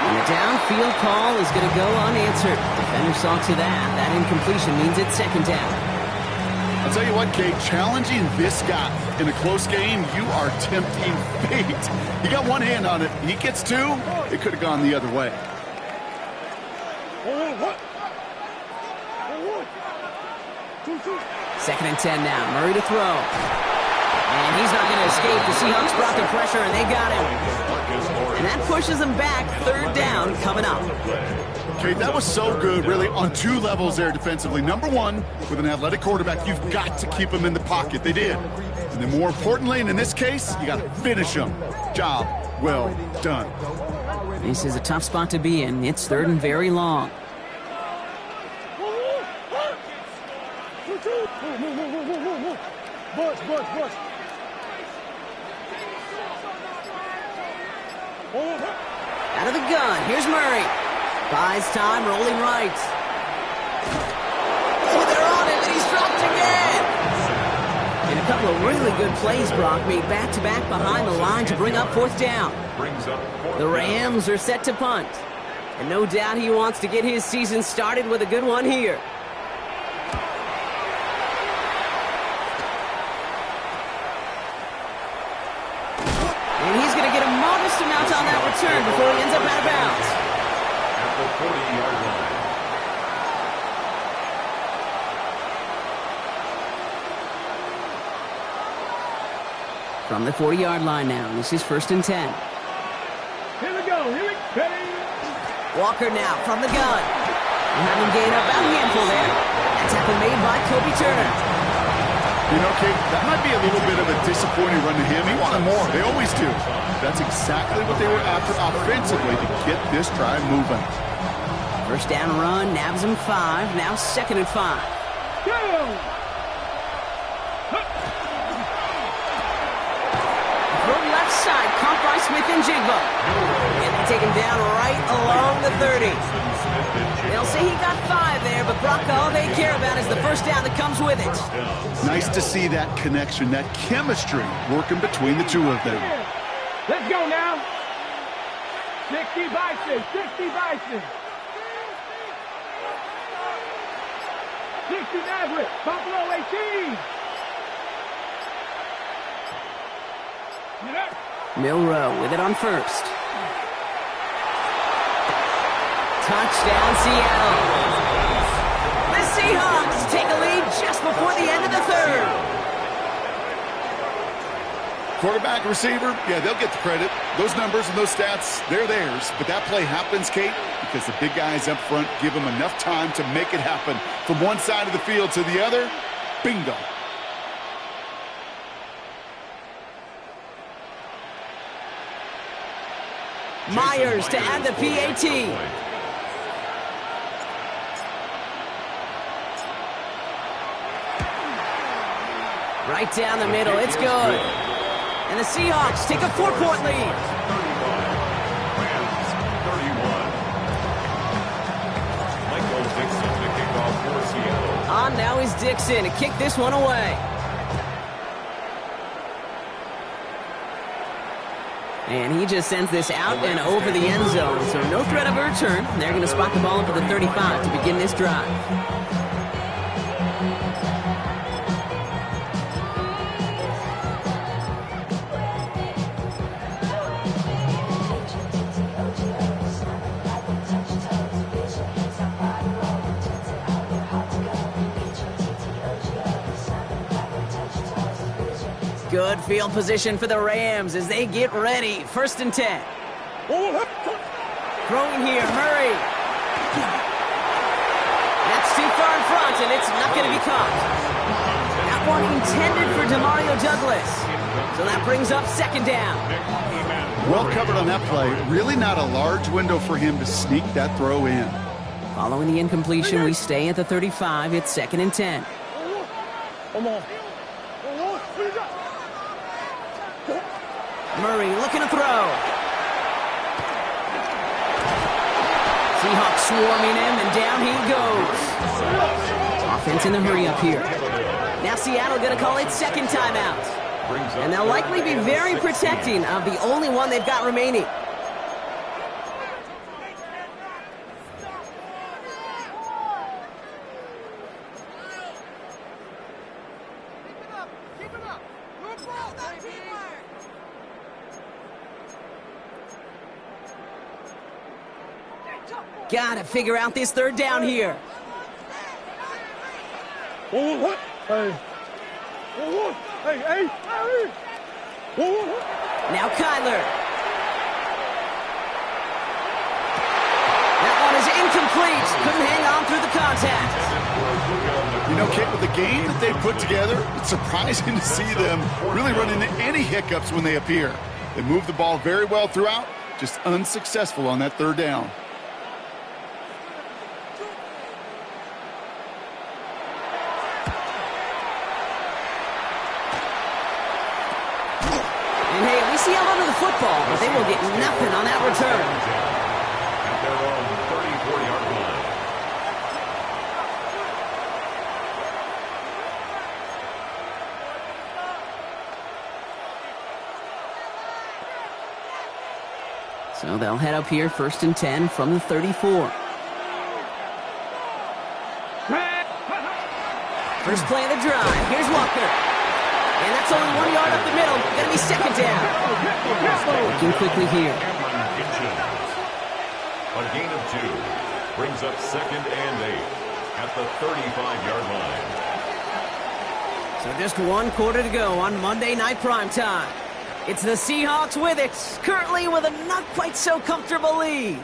And the downfield call is going to go unanswered. Defender saw to that. That incompletion means it's 2nd down. I'll tell you what, Kate, challenging this guy in a close game, you are tempting fate. He got one hand on it. He gets 2. It could have gone the other way. 2nd and 10 now. Murray to throw. And he's not going to escape. The Seahawks brought the pressure, and they got him. And that pushes them back. 3rd down coming up. Okay, that was so good, really, on 2 levels there defensively. Number 1, with an athletic quarterback, you've got to keep him in the pocket. They did. And then more importantly, and in this case, you got to finish him. Job well done. This is a tough spot to be in. It's 3rd and very long. Bush. Out of the gun, here's Murray. Buys time, rolling right. Oh, they're on him, and he's dropped again. And a couple of really good plays, Brock, made back-to-back behind the line to bring up 4th down. The Rams are set to punt. And no doubt he wants to get his season started with a good one here. And he's going to get a modest amount on that return before he ends up out of bounds. At the 40-yard line. From the 40-yard line now, this is 1st and 10. Here we go. Walker now from the gun. And having gained about a handful there. That tackle made by Kobe Turner. You know, Kate, that might be a little bit of a disappointing run to him. He wanted more. They always do. That's exactly what they were after offensively to get this drive moving. 1st down run, nabs him 5. Now 2nd and 5. Throw left side, caught by Smith and Jigba. And they take him down right along the 30. They'll say he got 5 there, but Brock, all they care about is the first down that comes with it. Nice to see that connection, that chemistry working between the two of them. Let's go now. 60 Bison, 60 Bison. 60 Maverick, Buffalo 18. Milrow with it on first. Touchdown, Seattle. The Seahawks take a lead just before the end of the third. Quarterback, receiver, yeah, they'll get the credit. Those numbers and those stats, they're theirs. But that play happens, Kate, because the big guys up front give them enough time to make it happen. From one side of the field to the other, bingo. Myers to add the PAT. Right down the middle, it's good. And the Seahawks take a 4-point lead. Rams 31. Michael Dixon to kick off for Seattle. On now is Dixon to kick this one away. And he just sends this out and over the end zone, so no threat of a return. They're going to spot the ball up at the 35 to begin this drive. Good field position for the Rams as they get ready. 1st and 10. Throwing here, Murray. That's too far in front, and it's not going to be caught. That one intended for Demario Douglas. So that brings up 2nd down. Well covered on that play. Really not a large window for him to sneak that throw in. Following the incompletion, we stay at the 35. It's 2nd and 10. Murray looking to throw. Seahawks swarming him, and down he goes. Offense in the hurry up here. Now Seattle going to call it 2nd timeout. And they'll likely be very protecting of the only one they've got remaining. Got to figure out this 3rd down here. Now Kyler. That one is incomplete. Couldn't hang on through the contact. You know, Kate, with the game that they put together, it's surprising to see them really run into any hiccups when they appear. They move the ball very well throughout, just unsuccessful on that 3rd down. Seattle to the football, but they will get nothing on that return. At their own 34-yard line. So they'll head up here, 1st and 10 from the 34. First play of the drive. Here's Walker. And that's only 1 yard up the middle. Going to be 2nd down. Looking quickly here. A gain of 2 brings up 2nd and 8 at the 35-yard line. So just 1 quarter to go on Monday Night Primetime. It's the Seahawks with it, currently with a not quite so comfortable lead.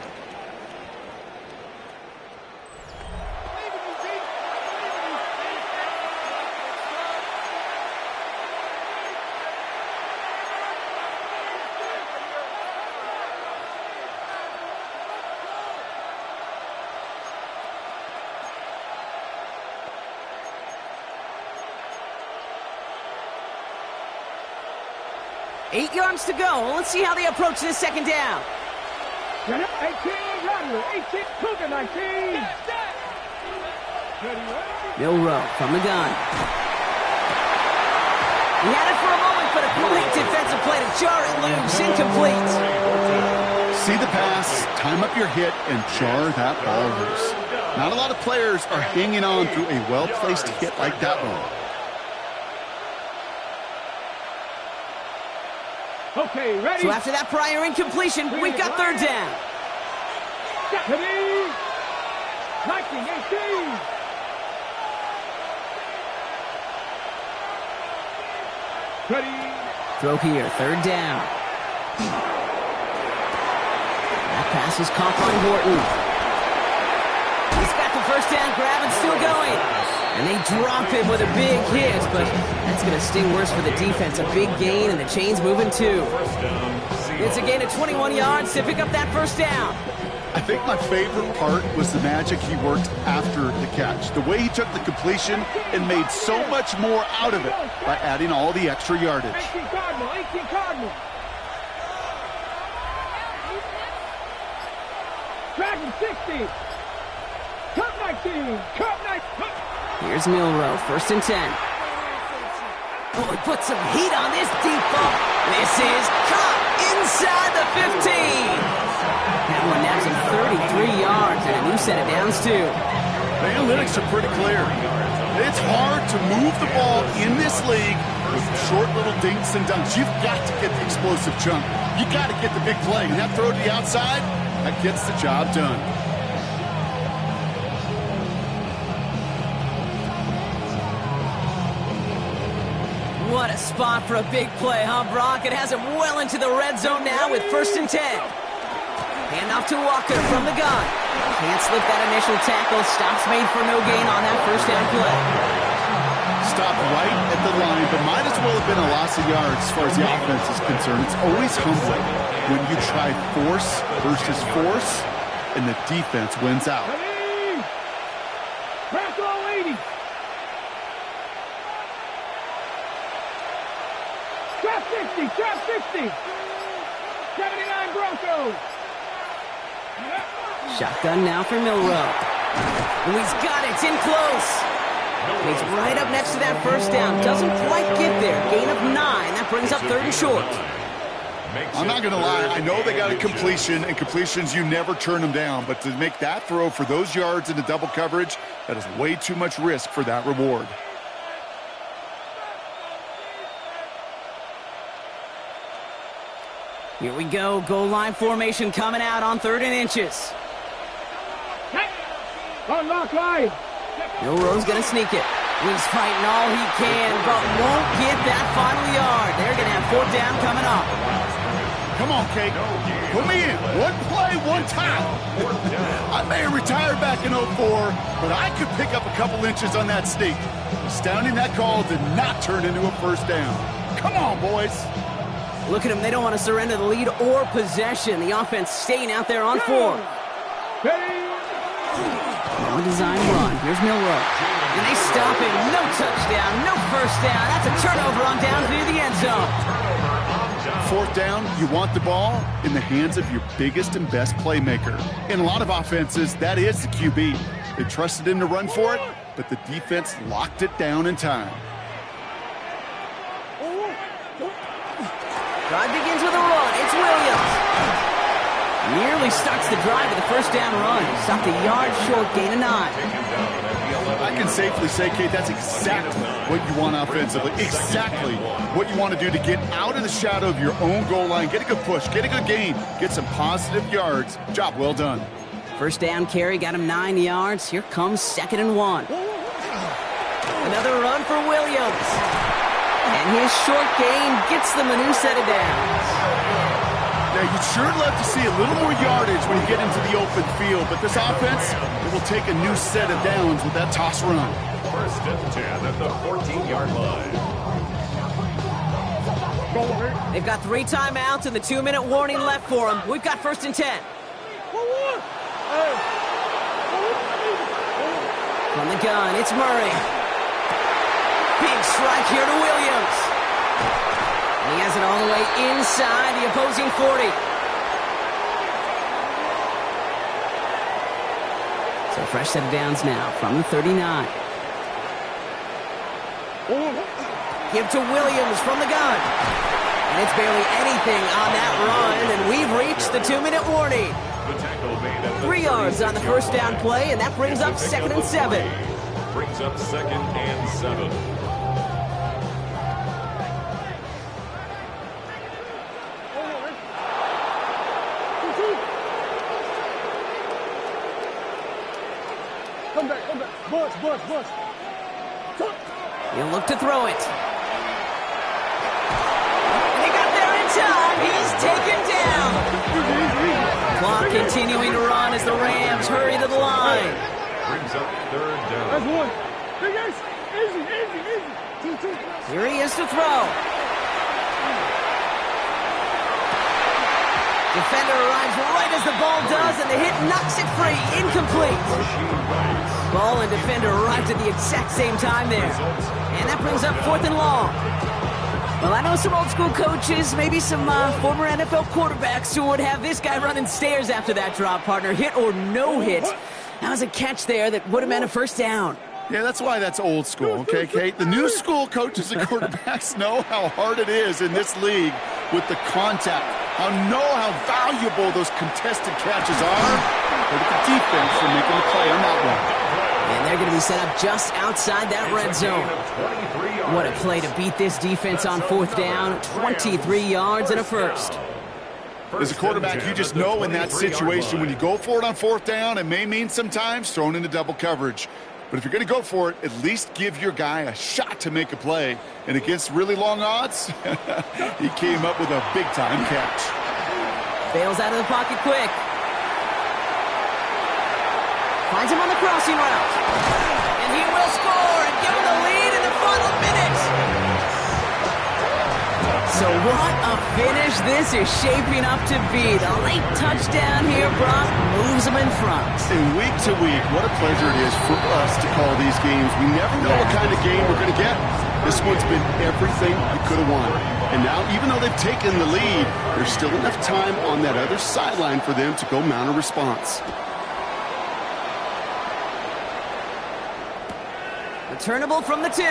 8 yards to go. Let's see how they approach this second down. 18, Rodler, 18, Cougar, 19. Milroe from the gun. He had it for a moment, but a great defensive play to jar it loose. Incomplete. See the pass, time up your hit, and jar that ball loose. Not a lot of players are hanging on through a well-placed hit like that one. Okay, ready? So after that prior incompletion, we've got third down. Ready? 19, 18. Ready? Throw here, third down. That pass is caught by Horton. He's got the first down grab and still going. And they drop him with a big hit, but that's going to sting worse for the defense. A big gain, and the chain's moving too. It's a gain of 21 yards to pick up that first down. I think my favorite part was the magic he worked after the catch. The way he took the completion and made so much more out of it by adding all the extra yardage. 18 Cardinal, 18 Cardinal. Dragon 60. Cup 19, Cup 19. Here's Milroe, first and 10. Oh, he put some heat on this deep ball. This is caught inside the 15. That one naps him 33 yards and a new set of downs, too. The analytics are pretty clear. It's hard to move the ball in this league with short little dinks and dunks. You've got to get the explosive chunk. You got to get the big play. And that throw to the outside, that gets the job done. What a spot for a big play, huh, Brock? It has him well into the red zone now with first and 10. Hand off to Walker from the gun. Can't slip that initial tackle. Stops made for no gain on that first down play. Stop right at the line, but might as well have been a loss of yards as far as the offense is concerned. It's always humbling when you try force versus force, and the defense wins out. Bronco 80. Trap 60, trap 60. 79 Broncos. Shotgun now for Milroe. And he's got it. It's in close. He's right up next to that first down. Doesn't quite get there. Gain of 9. That brings up third and short. I'm not going to lie. I know they got a completion, and completions, you never turn them down. But to make that throw for those yards into double coverage, that is way too much risk for that reward. Here we go. Goal line formation coming out on 3rd and inches. Unlock line. Milroe's going to sneak it. He's fighting all he can, but won't get that final yard. They're going to have 4th down coming up. Come on, Kate. Put me in. One play, one time. I may have retired back in 04, but I could pick up a couple inches on that sneak. Astounding that call did not turn into a first down. Come on, boys. Look at them. They don't want to surrender the lead or possession. The offense staying out there on 4. Well-designed run. Here's Milroe. And they stop him. No touchdown. No first down. That's a turnover on down near the end zone. 4th down, you want the ball in the hands of your biggest and best playmaker. In a lot of offenses, that is the QB. They trusted him to run for it, but the defense locked it down in time. Drive begins with a run. It's Williams. Nearly starts the drive with a first down run. Stopped a yard short, gain of 9. I can safely say, Kate, that's exactly what you want offensively. Exactly what you want to do to get out of the shadow of your own goal line. Get a good push, get a good gain, get some positive yards. Job well done. First down carry, got him 9 yards. Here comes 2nd and 1. Another run for Williams. And his short gain gets them a new set of downs. Now, you'd sure love to see a little more yardage when you get into the open field, but this offense, it will take a new set of downs with that toss run. First and 10 at the 14-yard line. They've got 3 timeouts and the 2-minute warning left for them. We've got first and 10. From the gun, it's Murray. Big strike here to Williams. He has it all the way inside the opposing 40. So fresh set of downs now from the 39. Give to Williams from the gun. And it's barely anything on that run, and we've reached the 2-minute warning. 3 yards on the first down play, and that brings up 2nd and 7. Brings up 2nd and 7. Come back. Bush. He'll look to throw it. And he got there in time. He's taken down. Clock continuing to run as the Rams hurry to the line. Brings up 3rd down. That's one. Easy. 2. Here he is to throw. Defender arrives right as the ball does, and the hit knocks it free. Incomplete. Ball and defender arrived at the exact same time there. And that brings up 4th and long. Well, I know some old school coaches, maybe some former NFL quarterbacks who would have this guy running stairs after that drop, partner. Hit or no hit. That was a catch there that would have meant a first down. Yeah, that's why that's old school, okay, Kate? The new school coaches and quarterbacks know how hard it is in this league with the contact. Know how valuable those contested catches are. Look at the defense for making the play on that one. And they're going to be set up just outside that red zone. What a play to beat this defense on 4th down. 23 yards and a first. As a quarterback, you just know in that situation when you go for it on 4th down, it may mean sometimes thrown into double coverage. But if you're going to go for it, at least give your guy a shot to make a play. And against really long odds, he came up with a big-time catch. Bails out of the pocket quick. Finds him on the crossing route. And he will score and give him the lead in the final minute. So what a finish this is shaping up to be. The late touchdown here, Brock, moves them in front. And week to week, what a pleasure it is for us to call these games. We never know what kind of game we're going to get. This one's been everything you could have wanted. And now, even though they've taken the lead, there's still enough time on that other sideline for them to go mount a response. Returnable from the 2.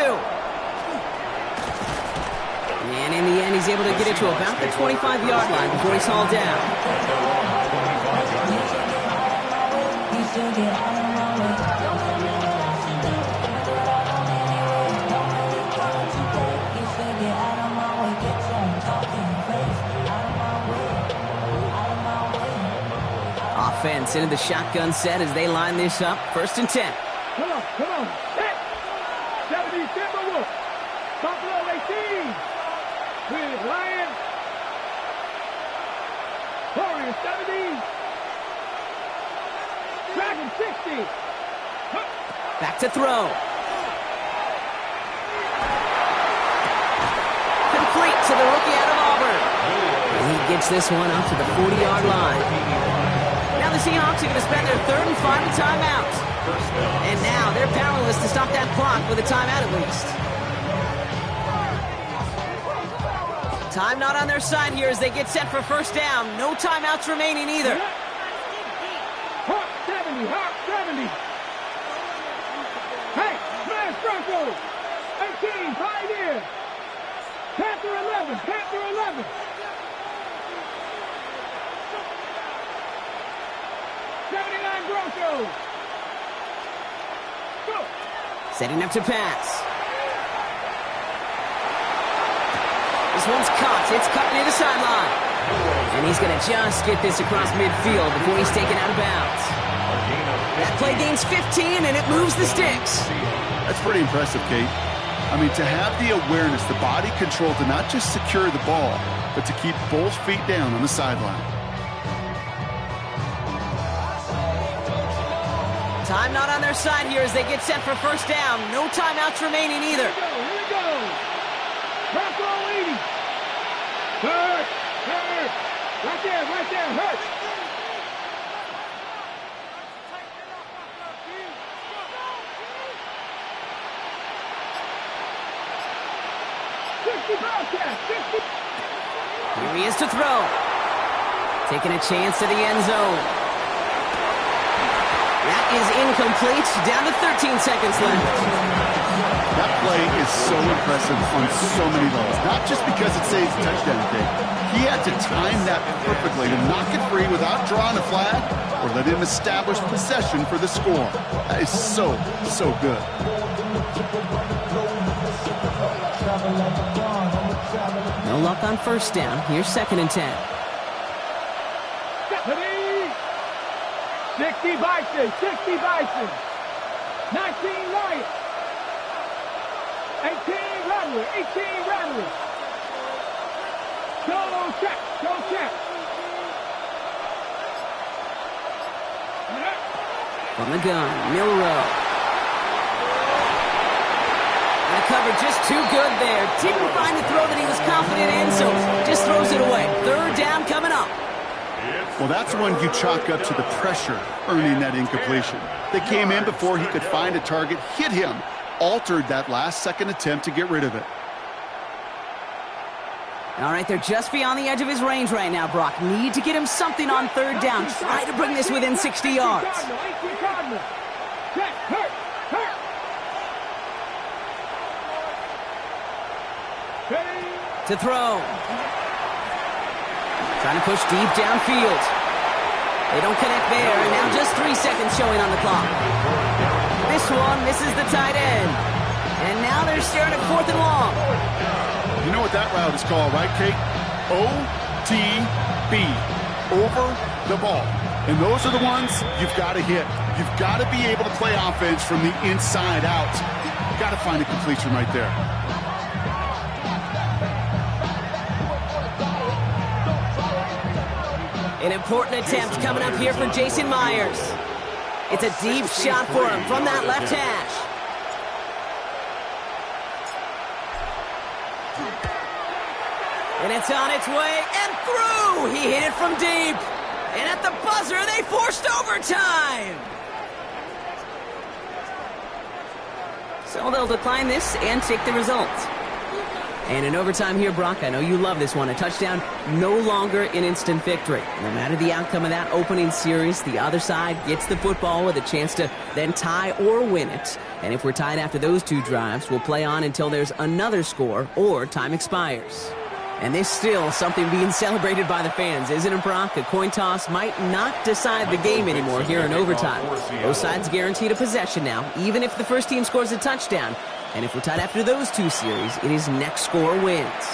And in the end, he's able to get it to about the 25-yard line before he's hauled down. Offense into the shotgun set as they line this up. 1st and 10. Come on. Hit. 70, Timberwolf. Buffalo 18. With Lions. Warriors 70. Dragon 60. Back to throw. Complete to the rookie out of Auburn. And he gets this one up to the 40-yard line. Now the Seahawks are going to spend their 3rd and final timeout. And now they're powerless to stop that clock with a timeout at least. Time not on their side here as they get set for 1st down. No timeouts remaining either. Hawk 70. Hey, smash Broncos. 18, Pioneer. Panther 11. 79 Broncos. Go. Setting up to pass. This one's caught. It's cut near the sideline. And he's going to just get this across midfield before he's taken out of bounds. That play gains 15, and it moves the sticks. That's pretty impressive, Kate. I mean, to have the awareness, the body control to not just secure the ball, but to keep both feet down on the sideline. Time not on their side here as they get set for 1st down. No timeouts remaining either. Here we go. Bronco 80. Hurt. Right there, hurt. Here he is to throw. Taking a chance to the end zone. That is incomplete. Down to 13 seconds left. That play is so impressive on so many levels. Not just because it saves a touchdown kick. He had to time that perfectly to knock it free without drawing a flag or let him establish possession for the score. That is so, so good. No luck on first down. Here's 2nd and 10. 60 Bison, 60 Bison. 19 Lions. 18 Rattlers, 18 Rattlers. Go check, go check. From the gun, Milrow. And the cover just too good there. Didn't find the throw that he was confident in, so just throws it away. 3rd down coming up. Well, that's one you chalk up to the pressure earning that incompletion. They came in before he could find a target, hit him, altered that last-second attempt to get rid of it. All right, they're just beyond the edge of his range right now, Brock. Need to get him something on 3rd down. Try to bring this within 60 yards. To throw. Trying to push deep downfield. They don't connect there, and now just 3 seconds showing on the clock. This one misses the tight end. And now they're staring at 4th and long. You know what that route is called, right, Kate? OTB. Over the ball. And those are the ones you've got to hit. You've got to be able to play offense from the inside out. You've got to find a completion right there. An important attempt coming up here for Jason Myers. It's a deep shot for him from that left hash. And it's on its way and through. He hit it from deep. And at the buzzer, they forced overtime. So they'll decline this and take the result. And in overtime here, Brock, I know you love this one. A touchdown, no longer an instant victory. No matter the outcome of that opening series, the other side gets the football with a chance to then tie or win it. And if we're tied after those 2 drives, we'll play on until there's another score or time expires. And there's still something being celebrated by the fans, isn't it, Brock? A coin toss might not decide the game anymore here in overtime. Both sides guaranteed a possession now, even if the first team scores a touchdown. And if we're tied after those 2 series, it is next score wins.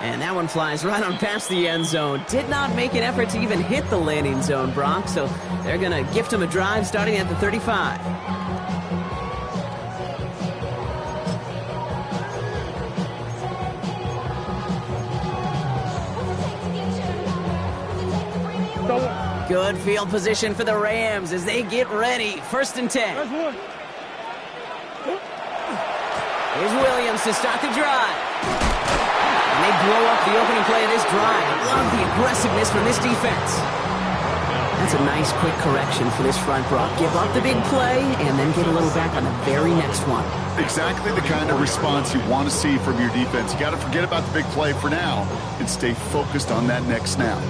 And that one flies right on past the end zone. Did not make an effort to even hit the landing zone, Brock. So they're going to gift him a drive starting at the 35. Good field position for the Rams as they get ready. 1st and 10. Here's Williams to start the drive. And they blow up the opening play of this drive. Love the aggressiveness from this defense. That's a nice quick correction for this front, Brock. Give up the big play and then get a little back on the very next one. Exactly the kind of response you want to see from your defense. You got to forget about the big play for now and stay focused on that next snap.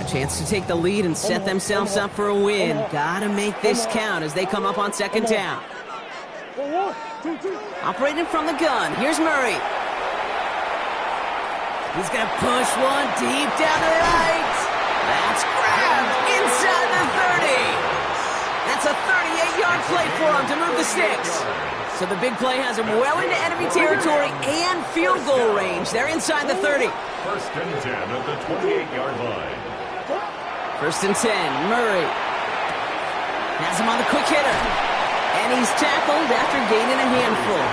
Chance to take the lead and set themselves up for a win. Gotta make this count as they come up on 2nd down. Operating from the gun. Here's Murray. He's gonna push one deep down the right. That's grabbed inside the 30. That's a 38-yard play for him to move the sticks. So the big play has him well into enemy territory and field goal range. They're inside the 30. 1st and 10 at the 28-yard line. 1st and 10, Murray has him on the quick hitter, and he's tackled after gaining a handful.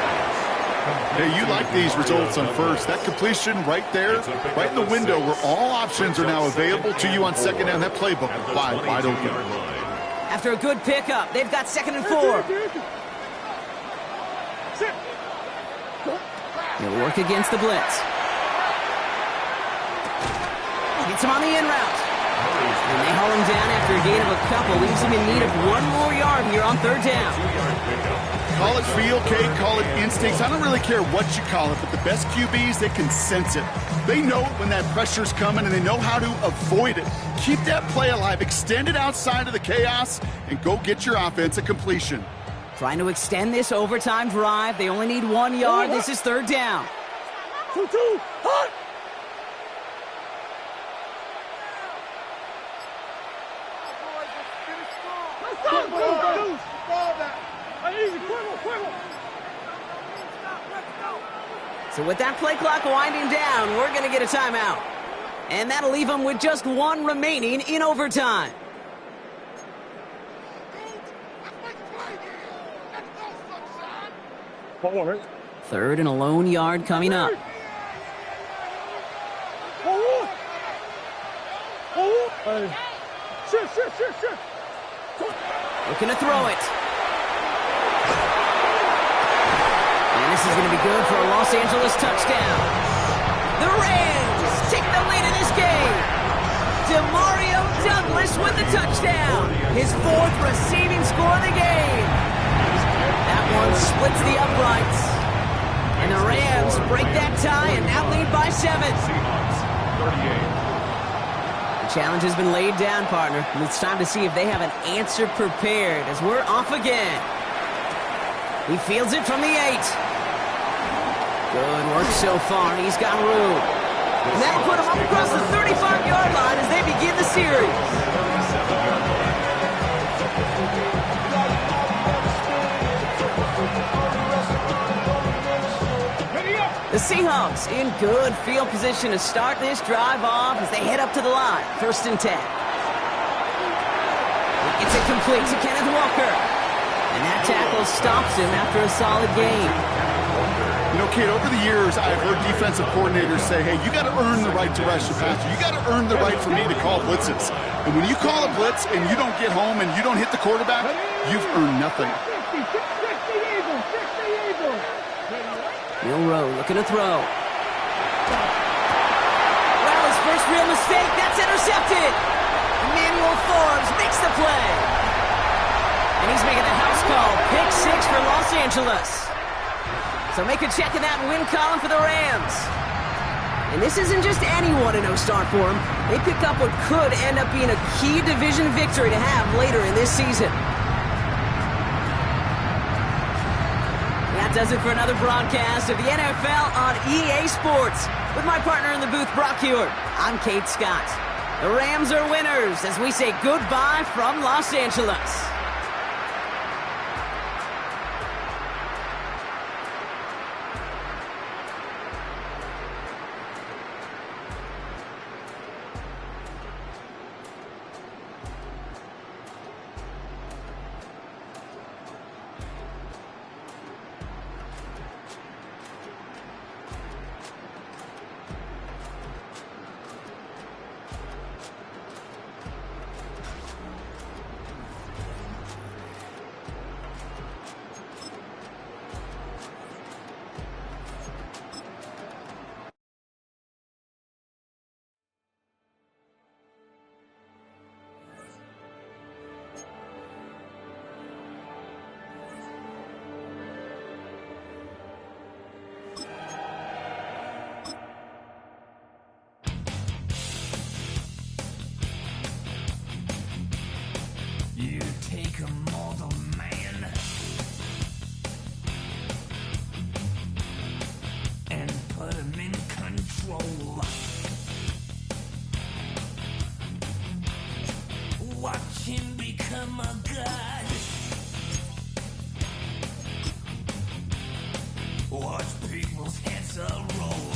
Hey, you like these results on first. That completion right there, right in the window where all options are now available to you on 2nd down. That playbook wide open. After a good pickup, they've got 2nd and 4. He'll work against the blitz. Gets him on the in route. And they haul him down after a gain of a couple. Leaves him in need of 1 more yard here on 3rd down. Call it feel, Kate, call it instincts. I don't really care what you call it, but the best QBs, they can sense it. They know it when that pressure's coming, and they know how to avoid it. Keep that play alive, extend it outside of the chaos, and go get your offense a completion. Trying to extend this overtime drive. They only need 1 yard. This is third down. 2-2, hot! So with that play clock winding down, we're going to get a timeout. And that'll leave them with just 1 remaining in overtime. Third and a lone yard coming up. Looking to throw it. And this is going to be good for a Los Angeles touchdown. The Rams take the lead in this game. Demario Douglas with the touchdown. His 4th receiving score of the game. That one splits the uprights. And the Rams break that tie and now lead by 7. Seahawks, 38. The challenge has been laid down, partner. And it's time to see if they have an answer prepared as we're off again. He fields it from the 8. Good work so far. He's got room. And that'll put him up across the 35-yard line as they begin the series. The Seahawks in good field position to start this drive off as they head up to the line. 1st and 10. It's incomplete to Kenneth Walker. And that tackle stops him after a solid gain. You know, Kate, over the years, I've heard defensive coordinators say, hey, you got to earn the right to rush the passer. You got to earn the right for me to call blitzes. And when you call a blitz and you don't get home and you don't hit the quarterback, you've earned nothing. Milroe looking to throw. Well, his first real mistake, that's intercepted. Emmanuel Forbes makes the play. And he's making a house call. Pick 6 for Los Angeles. So make a check in that win column for the Rams. And this isn't just any 1-0 start for them. They pick up what could end up being a key division victory to have later in this season. That does it for another broadcast of the NFL on EA Sports. With my partner in the booth, Brock Hewitt, I'm Kate Scott. The Rams are winners as we say goodbye from Los Angeles. You take a mortal man and put him in control. Watch him become a god. Watch people's heads roll.